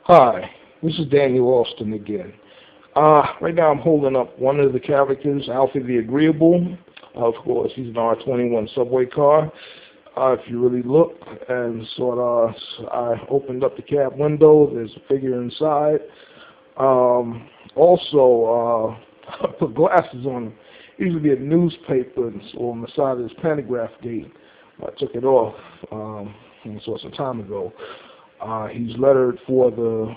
Hi, this is Daniel Austin again. Right now I'm holding up one of the characters, Alfie the Agreeable. Of course, he's an R21 subway car. If you really look and I opened up the cab window, there's a figure inside. I put glasses on him. He used to be a newspaper on the side of this pantograph gate. I took it off some time ago. He's numbered for the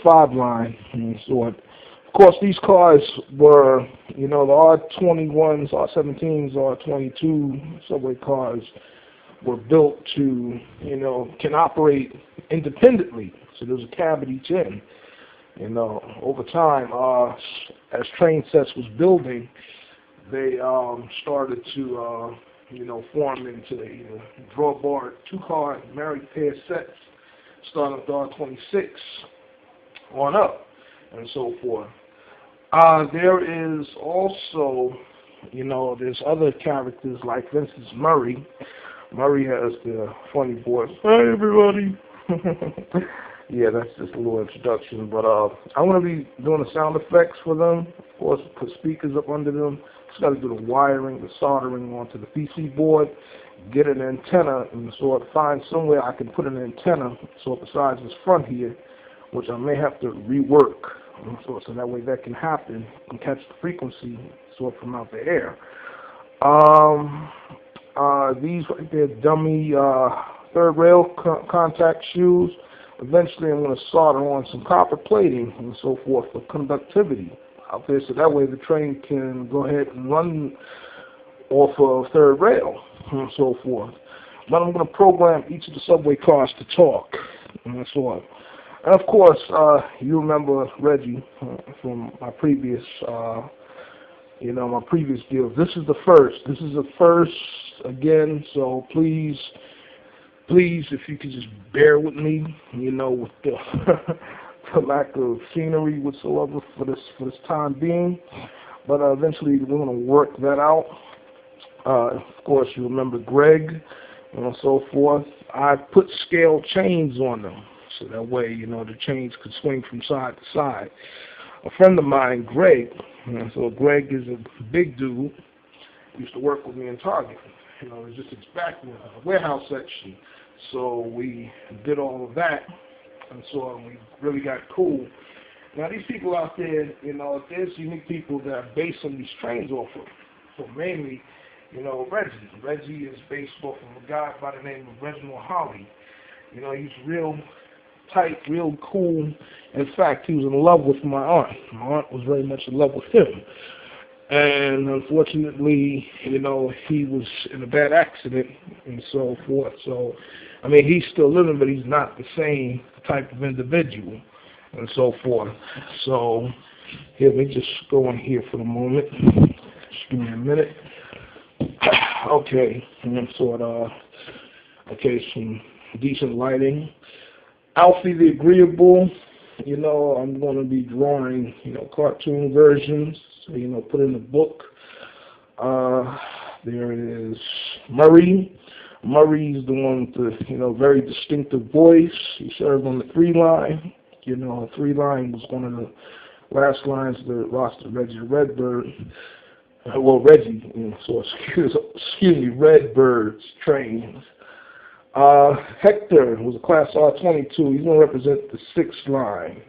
5 line. Of course, these cars were, the R21s, R17s, R22 subway cars were built to, can operate independently. So there's a cab at each end. Over time, as train sets was building, they started to, form into drawbar 2-car married pair sets, starting with R26 on up, and so forth. There is also, there's other characters like, for instance, Murray. Murray has the funny voice. Hey, everybody. Yeah, that's just a little introduction. But I'm going to be doing the sound effects for them. Of course, put speakers up under them. Just got to do the wiring, the soldering onto the PC board, get an antenna, and find somewhere I can put an antenna, besides this front here, which I may have to rework, so that way that can happen and catch the frequency from out the air. These right there, dummy third rail contact shoes. Eventually, I'm going to solder on some copper plating and so forth for conductivity out there, so that way the train can go ahead and run off of third rail and so forth. But I'm going to program each of the subway cars to talk and so on. And of course, you remember Reggie from my previous, my previous deal. This is the first. This is the first again. So please, if you could just bear with me, with the, the lack of scenery whatsoever for this time being. But eventually, we're going to work that out. Of course, you remember Greg and so forth. I put scale chains on them, so that way, the chains could swing from side to side. A friend of mine, Greg, Greg is a big dude, used to work with me in Target. It's just its back warehouse section. So we did all of that, and so we really got cool. Now, these people out there, there's unique people that are based on these trains off of. So mainly, Reggie. Reggie is based off of a guy by the name of Reginald Holly. He's real tight, real cool. In fact, he was in love with my aunt. My aunt was very much in love with him. And unfortunately, he was in a bad accident and so forth. So, he's still living, but he's not the same type of individual and so forth. So, here, let me just go in here for the moment. Just give me a minute. Okay, and some decent lighting. Alfie the Agreeable, I'm going to be drawing, cartoon versions, so, put in the book. There it is. Murray. Murray's the one with the, very distinctive voice. He served on the 3 line. 3 line was one of the last lines of the roster, Reggie Redbird. Reggie, excuse me, Redbird's trains. Hector was a class R22. He's going to represent the 6th line.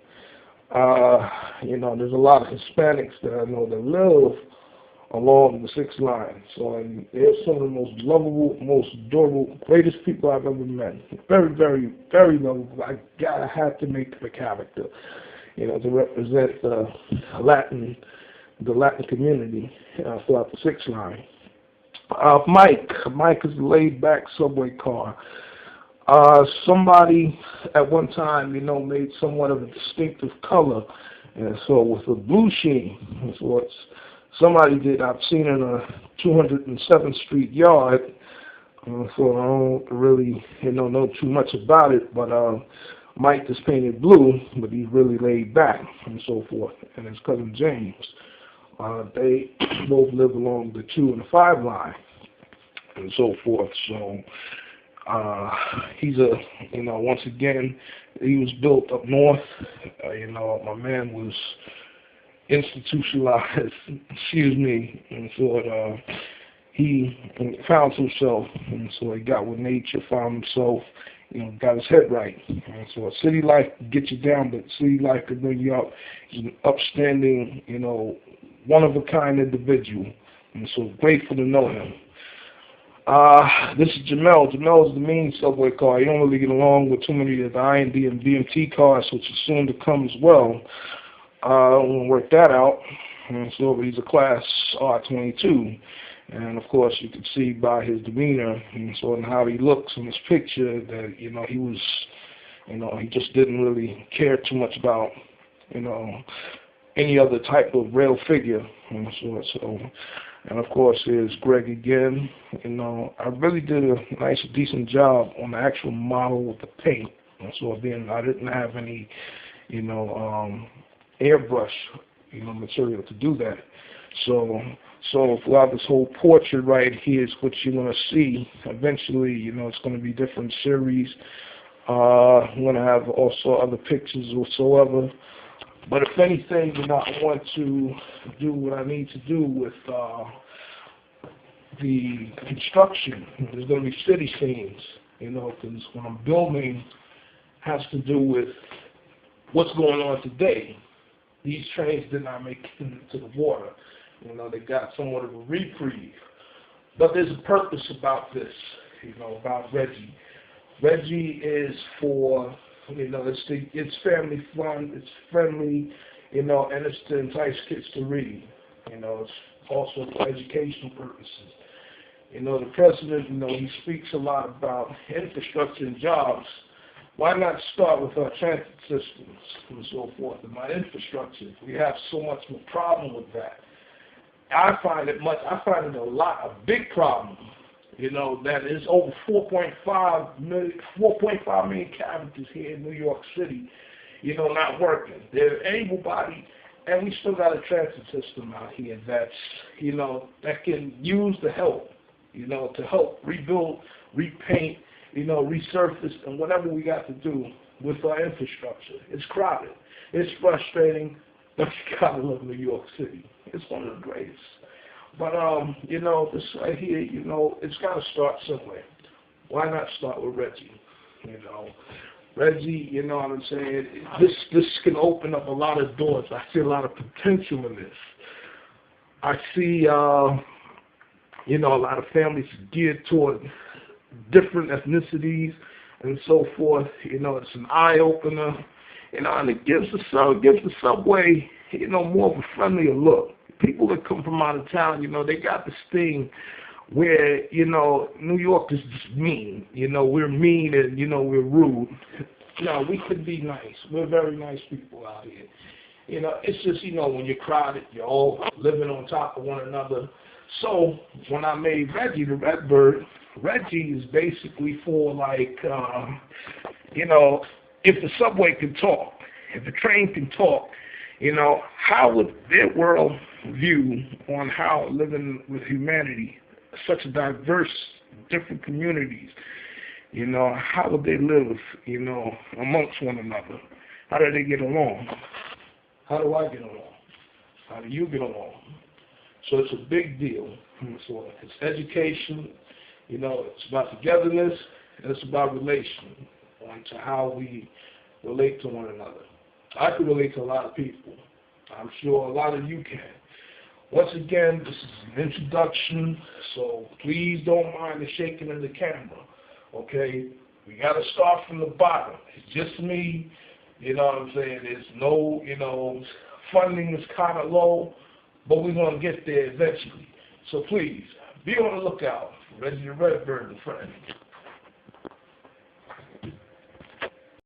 There's a lot of Hispanics that I know that live along the 6th line. So they're some of the most lovable, most adorable, greatest people I've ever met. Very, very, very lovable. I had to make the character, to represent the Latin community throughout the 6th line. Mike is a laid-back subway car. Somebody at one time, made somewhat of a distinctive color, and so with a blue sheen. So what somebody did, I've seen in a 207th Street yard. So I don't really, know too much about it, but Mike is painted blue, but he's really laid back and so forth. And his cousin James. They both live along the 2 and the 5 line and so forth. So He's a, once again, he was built up north. My man was institutionalized, excuse me, and so he found himself, and so he got with nature, found himself, got his head right. And so city life can get you down, but city life can bring you up. He's an upstanding, one-of-a-kind individual, and so grateful to know him. This is Jamel. Jamel is the mean subway car. He don't really get along with too many of the IND and BMT cars, which is soon to come as well. We'll work that out. And so he's a class R22. And of course you can see by his demeanor and so and how he looks in this picture that, he was, he just didn't really care too much about, any other type of rail figure. And and of course here's Greg again. I really did a nice, decent job on the actual model with the paint. And so then I didn't have any, airbrush, material to do that. So throughout this whole portrait right here is what you're going to see. Eventually, it's going to be different series. I'm going to have also other pictures whatsoever. But if anything, I want to do what I need to do with the construction. There's going to be city scenes, because what I'm building has to do with what's going on today. These trains did not make it into the water. They got somewhat of a reprieve. But there's a purpose about this, about Reggie. Reggie is for, it's family fun, it's friendly, and it's to entice kids to read. It's also for educational purposes. The president, he speaks a lot about infrastructure and jobs. Why not start with our transit systems and so forth, and my infrastructure? We have so much of a problem with that. I find it a big problem, that is over 4.5 million cabbages here in New York City, not working. They're able-bodied, and we still got a transit system out here that's, that can use the help, to help rebuild, repaint, resurface, and whatever we got to do with our infrastructure. It's crowded. It's frustrating, but you gotta love New York City. It's one of the greatest. But, this right here, it's got to start somewhere. Why not start with Reggie? Reggie, you know what I'm saying? This can open up a lot of doors. I see a lot of potential in this. I see, a lot of families geared toward different ethnicities and so forth. It's an eye-opener, and it gives the subway, more of a friendlier look. People that come from out of town, they got this thing where, New York is just mean. We're mean and, we're rude. No, we could be nice. We're very nice people out here. It's just, when you're crowded, you're all living on top of one another. So when I made Reggie the Redbird, Reggie is basically for like, if the subway can talk, if the train can talk, how would their world view on how living with humanity, such a diverse, different communities, how would they live, amongst one another? How do they get along? How do I get along? How do you get along? So it's a big deal. So it's education, it's about togetherness, and it's about relation, to how we relate to one another. I can relate to a lot of people. I'm sure a lot of you can. Once again, this is an introduction, so please don't mind the shaking of the camera, okay? We got to start from the bottom. It's just me, you know what I'm saying? There's no, funding is kind of low, but we're going to get there eventually. So please, be on the lookout for Reggie the Redbird and Friends.